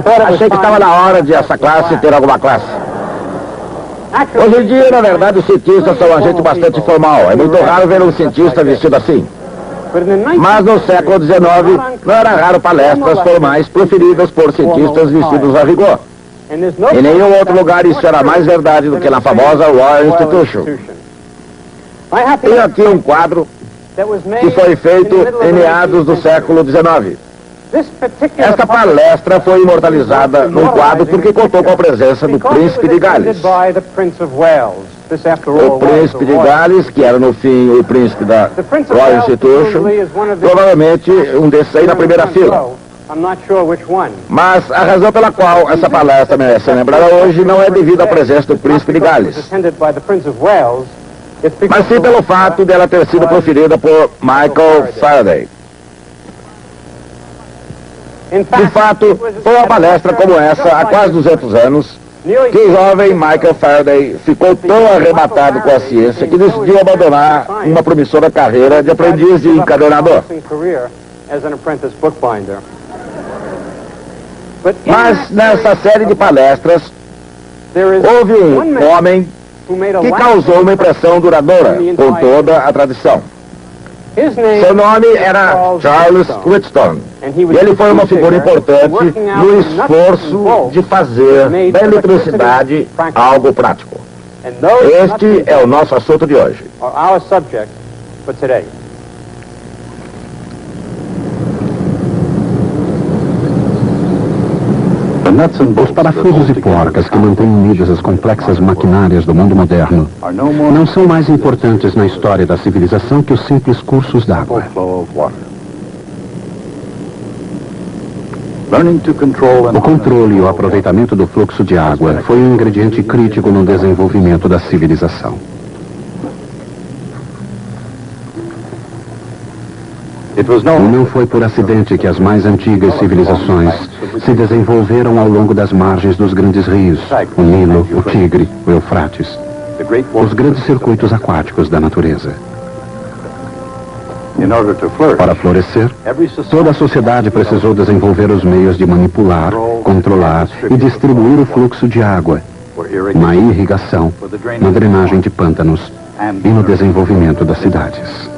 achei que estava na hora de essa classe ter alguma classe. Hoje em dia, na verdade, os cientistas são uma gente bastante formal. É muito raro ver um cientista vestido assim. Mas no século XIX, não era raro palestras formais proferidas por cientistas vestidos a rigor. Em nenhum outro lugar isso era mais verdade do que na famosa Royal Institution. Tenho aqui um quadro que foi feito em meados do século XIX. Esta palestra foi imortalizada num quadro porque contou com a presença do Príncipe de Gales. O Príncipe de Gales, que era no fim o Príncipe da Royal Institution, provavelmente um desses aí na primeira fila. Mas a razão pela qual essa palestra merece ser lembrada hoje não é devido à presença do Príncipe de Gales, mas sim pelo fato dela ter sido proferida por Michael Faraday. De fato, foi uma palestra como essa há quase 200 anos que o jovem Michael Faraday ficou tão arrebatado com a ciência que decidiu abandonar uma promissora carreira de aprendiz de encadernador. Mas nessa série de palestras, houve um homem que causou uma impressão duradoura com toda a tradição. Seu nome era Charles Wheatstone, e ele foi uma figura importante no esforço de fazer da eletricidade algo prático. Este é o nosso assunto de hoje. Os parafusos e porcas que mantêm unidas as complexas maquinárias do mundo moderno não são mais importantes na história da civilização que os simples cursos d'água. O controle e o aproveitamento do fluxo de água foi um ingrediente crítico no desenvolvimento da civilização. Não foi por acidente que as mais antigas civilizações se desenvolveram ao longo das margens dos grandes rios, o Nilo, o Tigre, o Eufrates, os grandes circuitos aquáticos da natureza. Para florescer, toda a sociedade precisou desenvolver os meios de manipular, controlar e distribuir o fluxo de água, na irrigação, na drenagem de pântanos e no desenvolvimento das cidades.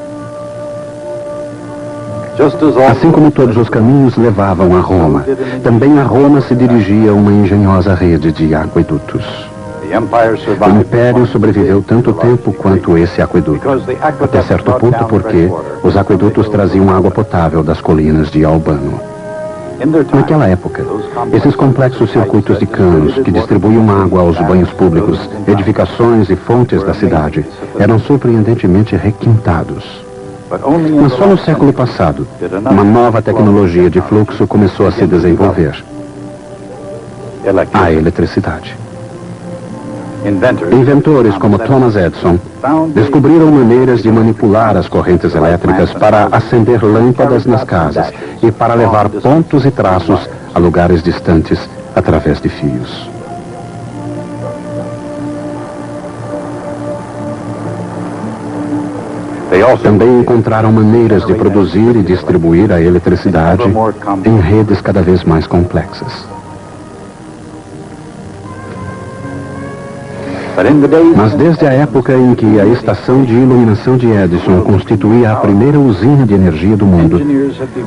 Assim como todos os caminhos levavam a Roma, também a Roma se dirigia a uma engenhosa rede de aquedutos. O Império sobreviveu tanto tempo quanto esse aqueduto, até certo ponto porque os aquedutos traziam água potável das colinas de Albano. Naquela época, esses complexos circuitos de canos que distribuíam água aos banhos públicos, edificações e fontes da cidade eram surpreendentemente requintados. Mas só no século passado, uma nova tecnologia de fluxo começou a se desenvolver: a eletricidade. Inventores como Thomas Edison descobriram maneiras de manipular as correntes elétricas para acender lâmpadas nas casas e para levar pontos e traços a lugares distantes através de fios. Também encontraram maneiras de produzir e distribuir a eletricidade em redes cada vez mais complexas. Mas desde a época em que a estação de iluminação de Edison constituía a primeira usina de energia do mundo,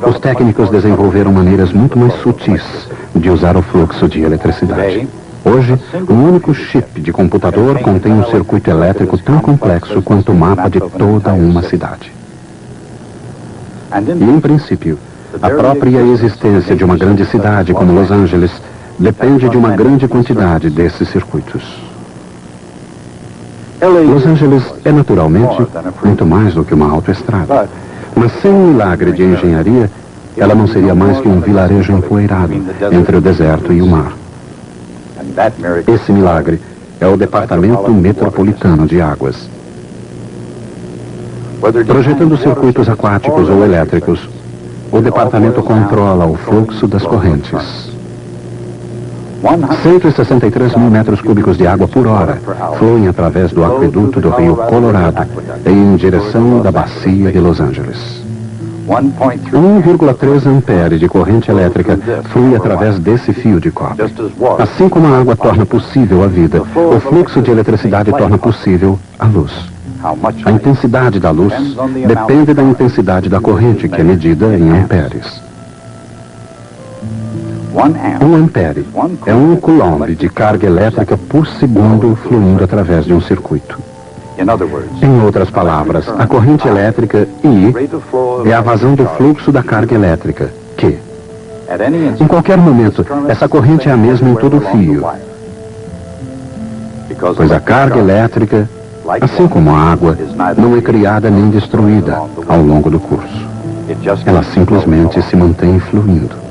os técnicos desenvolveram maneiras muito mais sutis de usar o fluxo de eletricidade. Hoje, um único chip de computador contém um circuito elétrico tão complexo quanto o mapa de toda uma cidade. E, em princípio, a própria existência de uma grande cidade como Los Angeles depende de uma grande quantidade desses circuitos. Los Angeles é naturalmente muito mais do que uma autoestrada, mas sem um milagre de engenharia, ela não seria mais que um vilarejo empoeirado entre o deserto e o mar. Esse milagre é o Departamento Metropolitano de Águas. Projetando circuitos aquáticos ou elétricos, o departamento controla o fluxo das correntes. 163 mil metros cúbicos de água por hora fluem através do aqueduto do rio Colorado em direção da bacia de Los Angeles. 1,3 ampere de corrente elétrica flui através desse fio de cobre. Assim como a água torna possível a vida, o fluxo de eletricidade torna possível a luz. A intensidade da luz depende da intensidade da corrente, que é medida em amperes. 1 ampere é 1 coulomb de carga elétrica por segundo fluindo através de um circuito. Em outras palavras, a corrente elétrica, I, é a vazão do fluxo da carga elétrica, Q. Em qualquer momento, essa corrente é a mesma em todo o fio, pois a carga elétrica, assim como a água, não é criada nem destruída ao longo do curso. Ela simplesmente se mantém fluindo.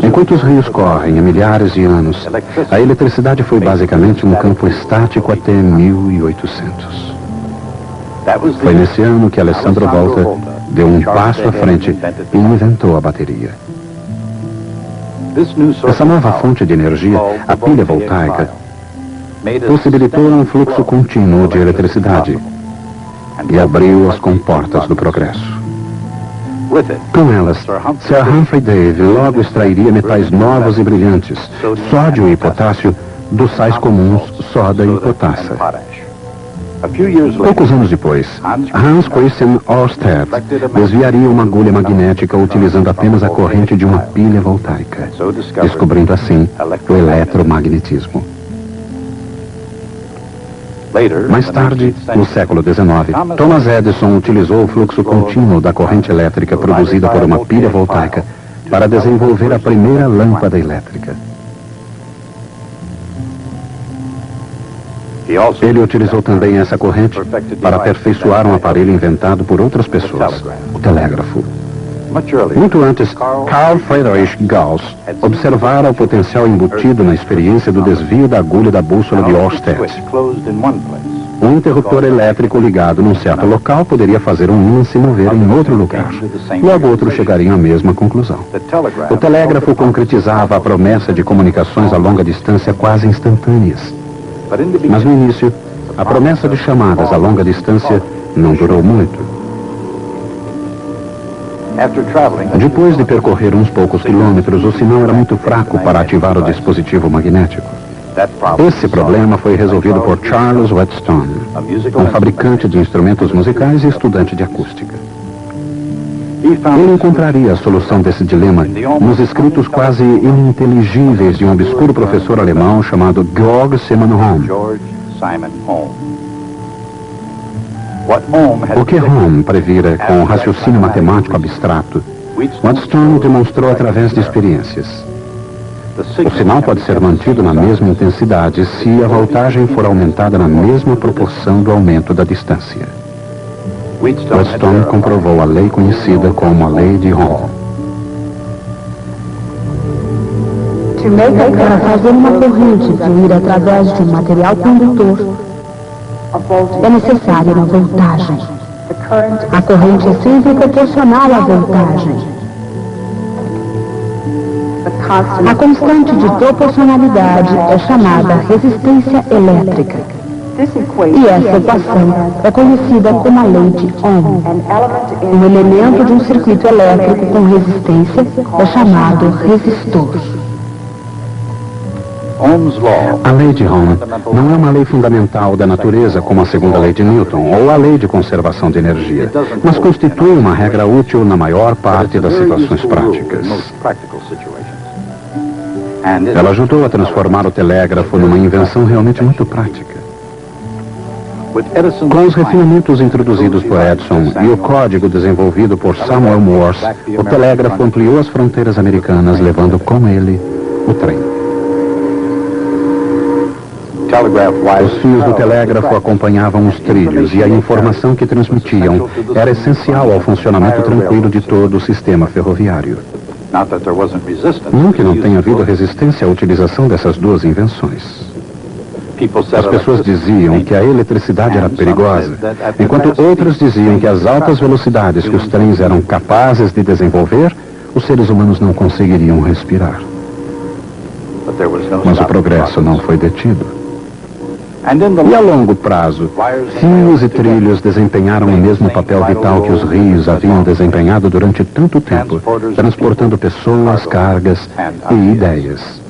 Enquanto os rios correm há milhares de anos, a eletricidade foi basicamente um campo estático até 1800. Foi nesse ano que Alessandro Volta deu um passo à frente e inventou a bateria. Essa nova fonte de energia, a pilha voltaica, possibilitou um fluxo contínuo de eletricidade e abriu as comportas do progresso. Com elas, Sir Humphrey Davy logo extrairia metais novos e brilhantes, sódio e potássio, dos sais comuns soda e potassa. Poucos anos depois, Hans Christian Ørsted desviaria uma agulha magnética utilizando apenas a corrente de uma pilha voltaica, descobrindo assim o eletromagnetismo. Mais tarde, no século XIX, Thomas Edison utilizou o fluxo contínuo da corrente elétrica produzida por uma pilha voltaica para desenvolver a primeira lâmpada elétrica. Ele utilizou também essa corrente para aperfeiçoar um aparelho inventado por outras pessoas, o telégrafo. Muito antes, Carl Friedrich Gauss observara o potencial embutido na experiência do desvio da agulha da bússola de Ørsted. Um interruptor elétrico ligado num certo local poderia fazer um ímã se mover em outro lugar. Logo outros chegariam à mesma conclusão. O telégrafo concretizava a promessa de comunicações a longa distância quase instantâneas. Mas no início, a promessa de chamadas a longa distância não durou muito. Depois de percorrer uns poucos quilômetros, o sinal era muito fraco para ativar o dispositivo magnético. Esse problema foi resolvido por Charles Whetstone, um fabricante de instrumentos musicais e estudante de acústica. Ele encontraria a solução desse dilema nos escritos quase ininteligíveis de um obscuro professor alemão chamado Georg Simon Ohm. O que Ohm previra com o raciocínio matemático abstrato, Whetstone demonstrou através de experiências. O sinal pode ser mantido na mesma intensidade se a voltagem for aumentada na mesma proporção do aumento da distância. Whetstone comprovou a lei conhecida como a lei de Ohm. Para fazer uma corrente fluir através de um material condutor, é necessária uma voltagem. A corrente é sempre proporcional à voltagem. A constante de proporcionalidade é chamada resistência elétrica. E essa equação é conhecida como a lei de Ohm. Um elemento de um circuito elétrico com resistência é chamado resistor. A lei de Ohm não é uma lei fundamental da natureza como a segunda lei de Newton ou a lei de conservação de energia, mas constitui uma regra útil na maior parte das situações práticas. Ela ajudou a transformar o telégrafo numa invenção realmente muito prática. Com os refinamentos introduzidos por Edison e o código desenvolvido por Samuel Morse, o telégrafo ampliou as fronteiras americanas, levando com ele o trem. Os fios do telégrafo acompanhavam os trilhos e a informação que transmitiam era essencial ao funcionamento tranquilo de todo o sistema ferroviário. Não que não tenha havido resistência à utilização dessas duas invenções. As pessoas diziam que a eletricidade era perigosa, enquanto outras diziam que as altas velocidades que os trens eram capazes de desenvolver, os seres humanos não conseguiriam respirar. Mas o progresso não foi detido. E a longo prazo, fios e trilhos desempenharam o mesmo papel vital que os rios haviam desempenhado durante tanto tempo, transportando pessoas, cargas e ideias.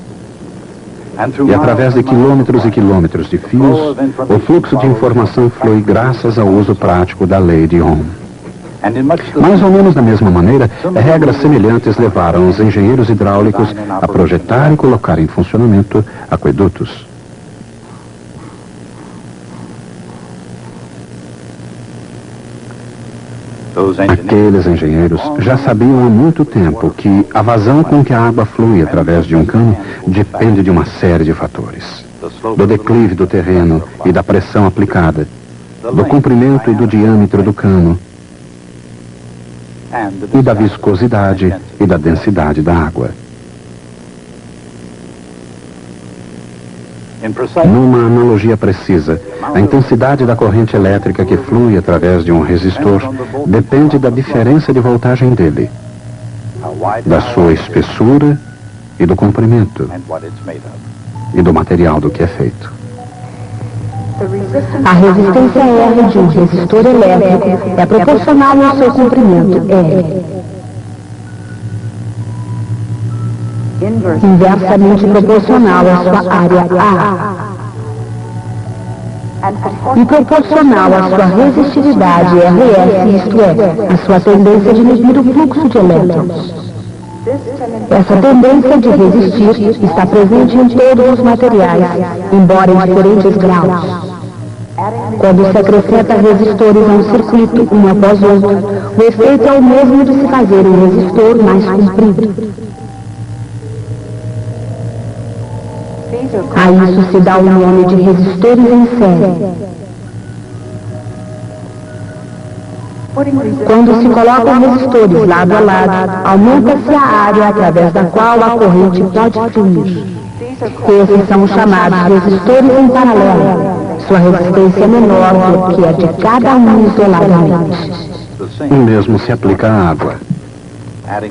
E através de quilômetros e quilômetros de fios, o fluxo de informação flui graças ao uso prático da lei de Ohm. Mais ou menos da mesma maneira, regras semelhantes levaram os engenheiros hidráulicos a projetar e colocar em funcionamento aquedutos. Aqueles engenheiros já sabiam há muito tempo que a vazão com que a água flui através de um cano depende de uma série de fatores. Do declive do terreno e da pressão aplicada, do comprimento e do diâmetro do cano, e da viscosidade e da densidade da água. Numa analogia precisa, a intensidade da corrente elétrica que flui através de um resistor depende da diferença de voltagem dele, da sua espessura e do comprimento, e do material do que é feito. A resistência R de um resistor elétrico é proporcional ao seu comprimento R. Inversamente proporcional à sua área A. E proporcional à sua resistividade RS, isto é, à sua tendência de medir o fluxo de elétrons. Essa tendência de resistir está presente em todos os materiais, embora em diferentes graus. Quando se acrescenta resistores a um circuito, um após outro, o efeito é o mesmo de se fazer um resistor mais comprido. A isso se dá o nome de resistores em série. Quando se colocam resistores lado a lado, aumenta-se a área através da qual a corrente pode fluir. Esses são chamados resistores em paralelo. Sua resistência é menor do que a de cada um isoladamente. O mesmo se aplica à água.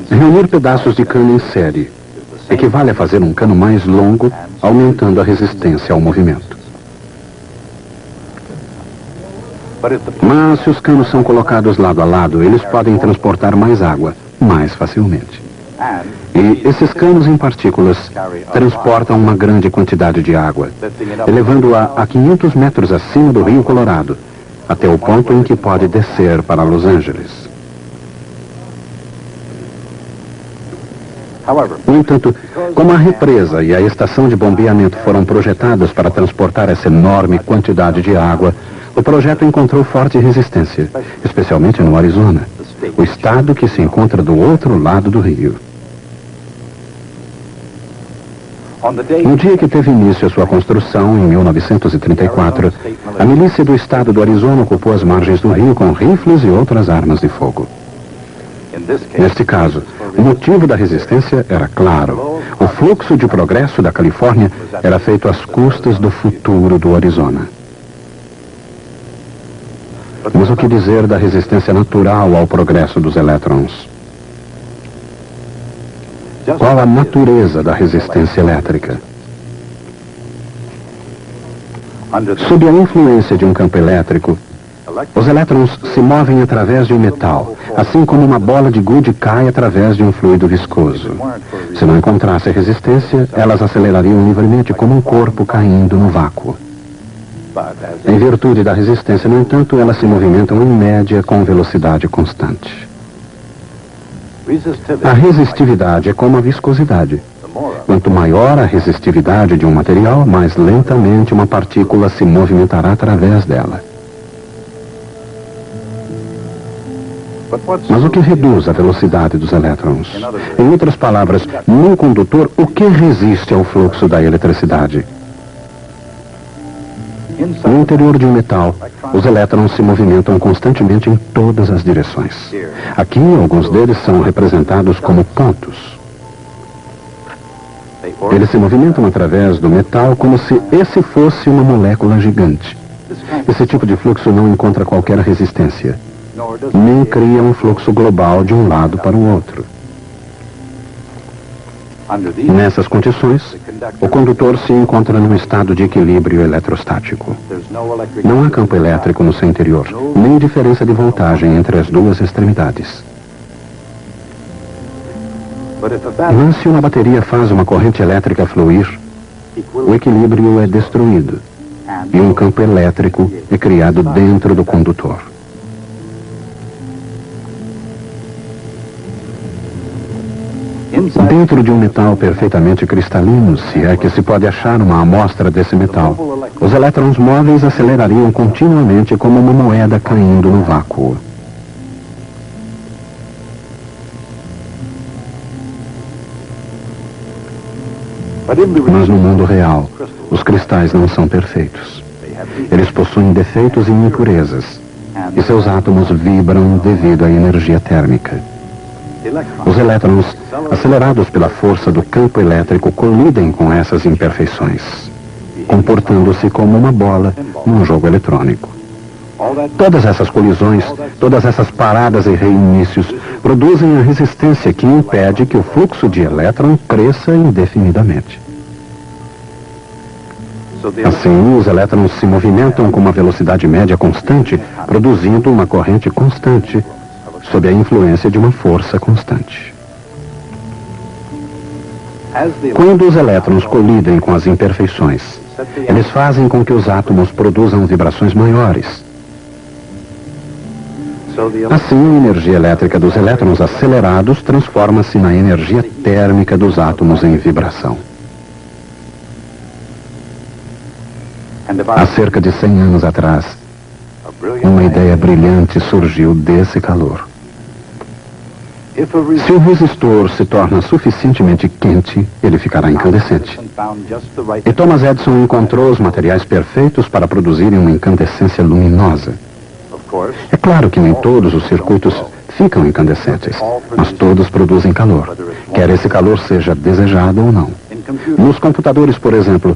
Reunir pedaços de cano em série equivale a fazer um cano mais longo, aumentando a resistência ao movimento. Mas se os canos são colocados lado a lado, eles podem transportar mais água, mais facilmente. E esses canos em partículas transportam uma grande quantidade de água, elevando-a a 500 metros acima do Rio Colorado, até o ponto em que pode descer para Los Angeles. No entanto, como a represa e a estação de bombeamento foram projetadas para transportar essa enorme quantidade de água, o projeto encontrou forte resistência, especialmente no Arizona, o estado que se encontra do outro lado do rio. No dia que teve início a sua construção, em 1934, a milícia do estado do Arizona ocupou as margens do rio com rifles e outras armas de fogo. Neste caso, o motivo da resistência era claro. O fluxo de progresso da Califórnia era feito às custas do futuro do Arizona. Mas o que dizer da resistência natural ao progresso dos elétrons? Qual a natureza da resistência elétrica? Sob a influência de um campo elétrico, os elétrons se movem através de um metal, assim como uma bola de gude cai através de um fluido viscoso. Se não encontrasse resistência, elas acelerariam livremente como um corpo caindo no vácuo. Em virtude da resistência, no entanto, elas se movimentam em média com velocidade constante. A resistividade é como a viscosidade. Quanto maior a resistividade de um material, mais lentamente uma partícula se movimentará através dela. Mas o que reduz a velocidade dos elétrons? Em outras palavras, num condutor, o que resiste ao fluxo da eletricidade? No interior de um metal, os elétrons se movimentam constantemente em todas as direções. Aqui, alguns deles são representados como pontos. Eles se movimentam através do metal como se esse fosse uma molécula gigante. Esse tipo de fluxo não encontra qualquer resistência, nem cria um fluxo global de um lado para o outro. Nessas condições, o condutor se encontra num estado de equilíbrio eletrostático. Não há campo elétrico no seu interior, nem diferença de voltagem entre as duas extremidades. Mas se uma bateria faz uma corrente elétrica fluir, o equilíbrio é destruído e um campo elétrico é criado dentro do condutor. Dentro de um metal perfeitamente cristalino, se é que se pode achar uma amostra desse metal, os elétrons móveis acelerariam continuamente como uma moeda caindo no vácuo. Mas no mundo real, os cristais não são perfeitos. Eles possuem defeitos e impurezas, e seus átomos vibram devido à energia térmica. Os elétrons, acelerados pela força do campo elétrico, colidem com essas imperfeições, comportando-se como uma bola num jogo eletrônico. Todas essas colisões, todas essas paradas e reinícios produzem a resistência que impede que o fluxo de elétron cresça indefinidamente. Assim, os elétrons se movimentam com uma velocidade média constante, produzindo uma corrente constante, sob a influência de uma força constante. Quando os elétrons colidem com as imperfeições, eles fazem com que os átomos produzam vibrações maiores. Assim, a energia elétrica dos elétrons acelerados transforma-se na energia térmica dos átomos em vibração. Há cerca de 100 anos atrás, uma ideia brilhante surgiu desse calor. Se o resistor se torna suficientemente quente, ele ficará incandescente. E Thomas Edison encontrou os materiais perfeitos para produzirem uma incandescência luminosa. É claro que nem todos os circuitos ficam incandescentes, mas todos produzem calor, quer esse calor seja desejado ou não. Nos computadores, por exemplo,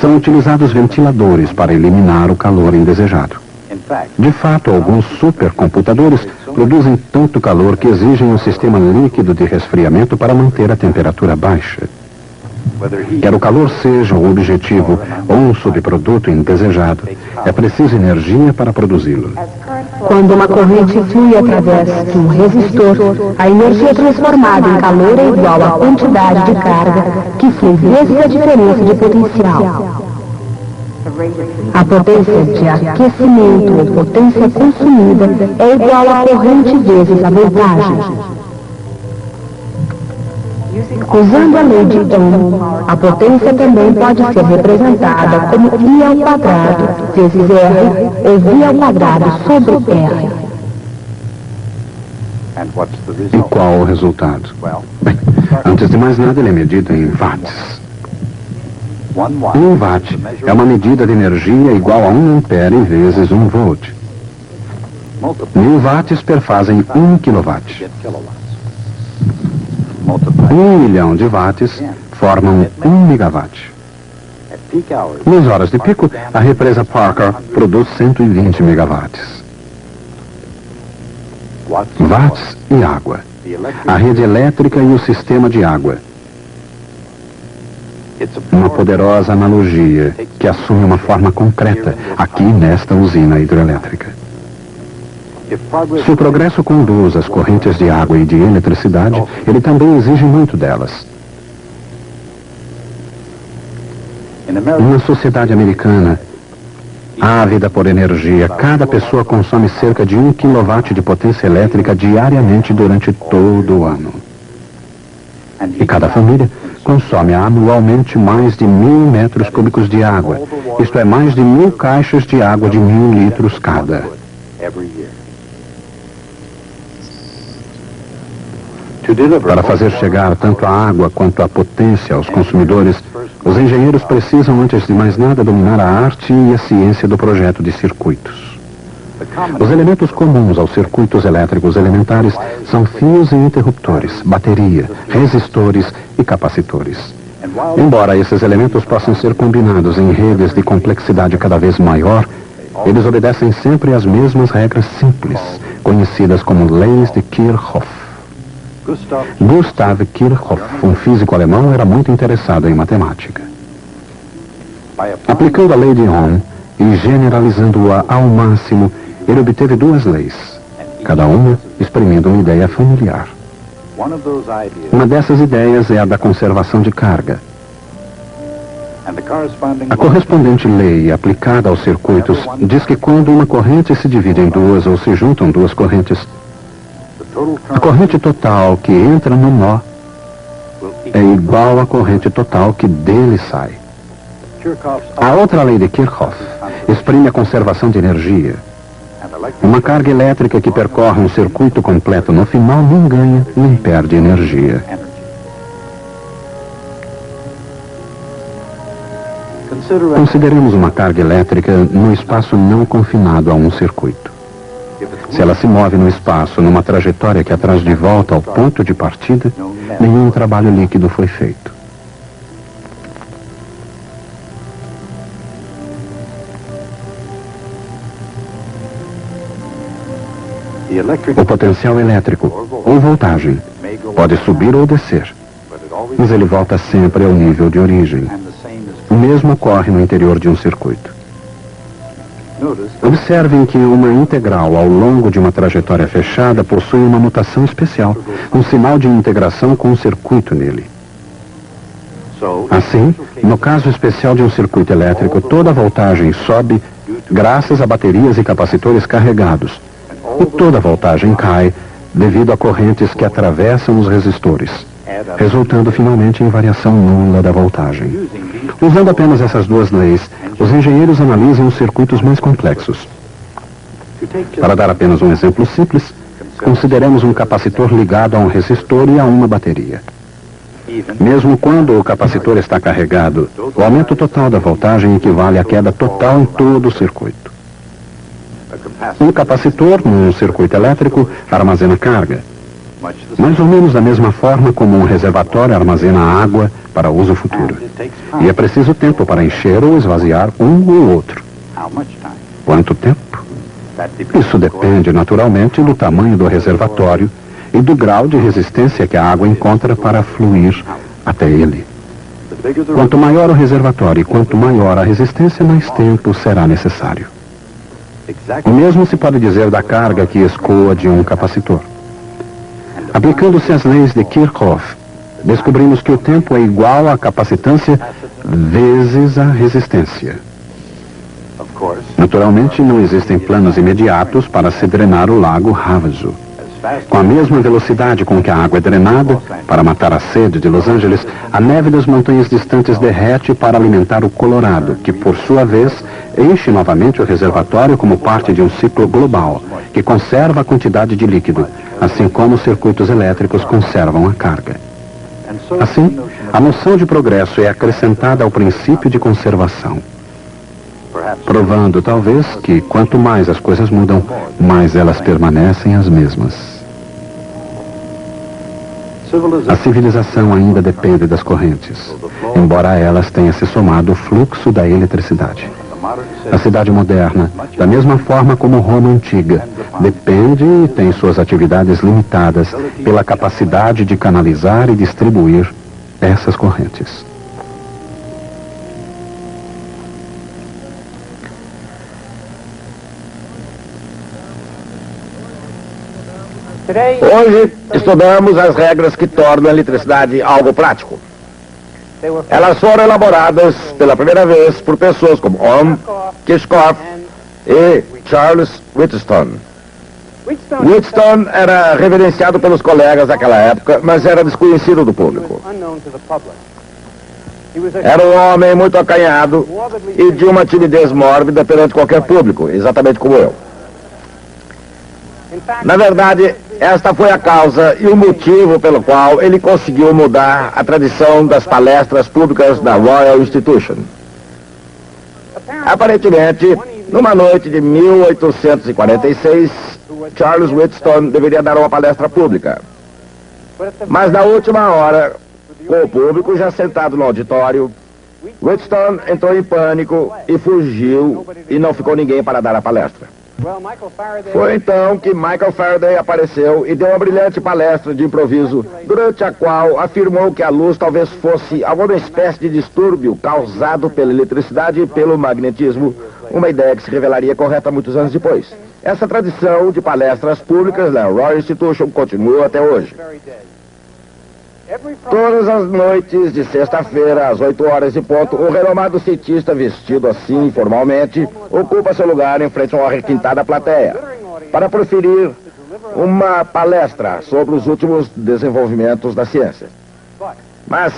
são utilizados ventiladores para eliminar o calor indesejado. De fato, alguns supercomputadores produzem tanto calor que exigem um sistema líquido de resfriamento para manter a temperatura baixa. Quer o calor seja o objetivo ou um subproduto indesejado, é preciso energia para produzi-lo. Quando uma corrente flui através de um resistor, a energia transformada em calor é igual à quantidade de carga que flui vezes a diferença de potencial. A potência de aquecimento ou potência consumida é igual à corrente vezes a voltagem. Usando a lei de Ohm, a potência também pode ser representada como I ao quadrado vezes R ou V ao quadrado sobre R. E qual o resultado? Bem, antes de mais nada, ele é medido em watts. 1 watt é uma medida de energia igual a 1 ampere vezes 1 volt. 1000 watts perfazem 1 kilowatt. 1 milhão de watts formam 1 megawatt. Nas horas de pico, a represa Parker produz 120 megawatts. Watts e água. A rede elétrica e o sistema de água. Uma poderosa analogia que assume uma forma concreta aqui nesta usina hidrelétrica. Se o progresso conduz às correntes de água e de eletricidade, ele também exige muito delas. Na sociedade americana, ávida por energia, cada pessoa consome cerca de 1 kW de potência elétrica diariamente durante todo o ano. E cada família consome anualmente mais de 1000 metros cúbicos de água, isto é, mais de 1000 caixas de água de 1000 litros cada. Para fazer chegar tanto a água quanto a potência aos consumidores, os engenheiros precisam, antes de mais nada, dominar a arte e a ciência do projeto de circuitos. Os elementos comuns aos circuitos elétricos elementares são fios e interruptores, bateria, resistores e capacitores. Embora esses elementos possam ser combinados em redes de complexidade cada vez maior, eles obedecem sempre às mesmas regras simples, conhecidas como leis de Kirchhoff. Gustav Kirchhoff, um físico alemão, era muito interessado em matemática. Aplicando a lei de Ohm e generalizando-a ao máximo, ele obteve duas leis, cada uma exprimindo uma ideia familiar. Uma dessas ideias é a da conservação de carga. A correspondente lei aplicada aos circuitos diz que quando uma corrente se divide em duas ou se juntam duas correntes, a corrente total que entra no nó é igual à corrente total que dele sai. A outra lei de Kirchhoff exprime a conservação de energia. Uma carga elétrica que percorre um circuito completo no final nem ganha nem perde energia. Consideremos uma carga elétrica no espaço não confinado a um circuito. Se ela se move no espaço numa trajetória que a traz de volta ao ponto de partida, nenhum trabalho líquido foi feito. O potencial elétrico, ou voltagem, pode subir ou descer, mas ele volta sempre ao nível de origem. O mesmo ocorre no interior de um circuito. Observem que uma integral ao longo de uma trajetória fechada possui uma mutação especial, um sinal de integração com o circuito nele. Assim, no caso especial de um circuito elétrico, toda a voltagem sobe graças a baterias e capacitores carregados, e toda a voltagem cai devido a correntes que atravessam os resistores, resultando finalmente em variação nula da voltagem. Usando apenas essas duas leis, os engenheiros analisam os circuitos mais complexos. Para dar apenas um exemplo simples, consideremos um capacitor ligado a um resistor e a uma bateria. Mesmo quando o capacitor está carregado, o aumento total da voltagem equivale à queda total em todo o circuito. Um capacitor, num circuito elétrico, armazena carga, mais ou menos da mesma forma como um reservatório armazena água para uso futuro. E é preciso tempo para encher ou esvaziar um ou outro. Quanto tempo? Isso depende, naturalmente, do tamanho do reservatório e do grau de resistência que a água encontra para fluir até ele. Quanto maior o reservatório e quanto maior a resistência, mais tempo será necessário. O mesmo se pode dizer da carga que escoa de um capacitor. Aplicando-se as leis de Kirchhoff, descobrimos que o tempo é igual à capacitância vezes a resistência. Naturalmente, não existem planos imediatos para se drenar o lago Havasu. Com a mesma velocidade com que a água é drenada, para matar a sede de Los Angeles, a neve das montanhas distantes derrete para alimentar o Colorado, que, por sua vez, enche novamente o reservatório como parte de um ciclo global, que conserva a quantidade de líquido, assim como os circuitos elétricos conservam a carga. Assim, a noção de progresso é acrescentada ao princípio de conservação, provando, talvez, que quanto mais as coisas mudam, mais elas permanecem as mesmas. A civilização ainda depende das correntes, embora a elas tenha se somado o fluxo da eletricidade. A cidade moderna, da mesma forma como Roma antiga, depende e tem suas atividades limitadas pela capacidade de canalizar e distribuir essas correntes. Hoje estudamos as regras que tornam a eletricidade algo prático. Elas foram elaboradas pela primeira vez por pessoas como Ohm, Kirchhoff e Charles Wheatstone. Wheatstone era reverenciado pelos colegas daquela época, mas era desconhecido do público. Era um homem muito acanhado e de uma timidez mórbida perante qualquer público, exatamente como eu. Na verdade, esta foi a causa e o motivo pelo qual ele conseguiu mudar a tradição das palestras públicas da Royal Institution. Aparentemente, numa noite de 1846, Charles Wheatstone deveria dar uma palestra pública. Mas na última hora, com o público já sentado no auditório, Wheatstone entrou em pânico e fugiu e não ficou ninguém para dar a palestra. Foi então que Michael Faraday apareceu e deu uma brilhante palestra de improviso, durante a qual afirmou que a luz talvez fosse alguma espécie de distúrbio causado pela eletricidade e pelo magnetismo, uma ideia que se revelaria correta muitos anos depois. Essa tradição de palestras públicas na Royal Institution continua até hoje. Todas as noites de sexta-feira, às 8 horas e ponto, o renomado cientista, vestido assim formalmente, ocupa seu lugar em frente a uma requintada plateia para proferir uma palestra sobre os últimos desenvolvimentos da ciência. Mas,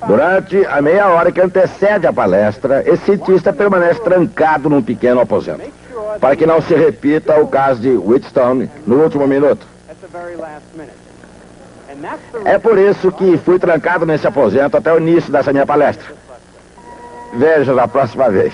durante a meia hora que antecede a palestra, esse cientista permanece trancado num pequeno aposento, para que não se repita o caso de Wheatstone no último minuto. É por isso que fui trancado nesse aposento até o início dessa minha palestra. Veja na próxima vez.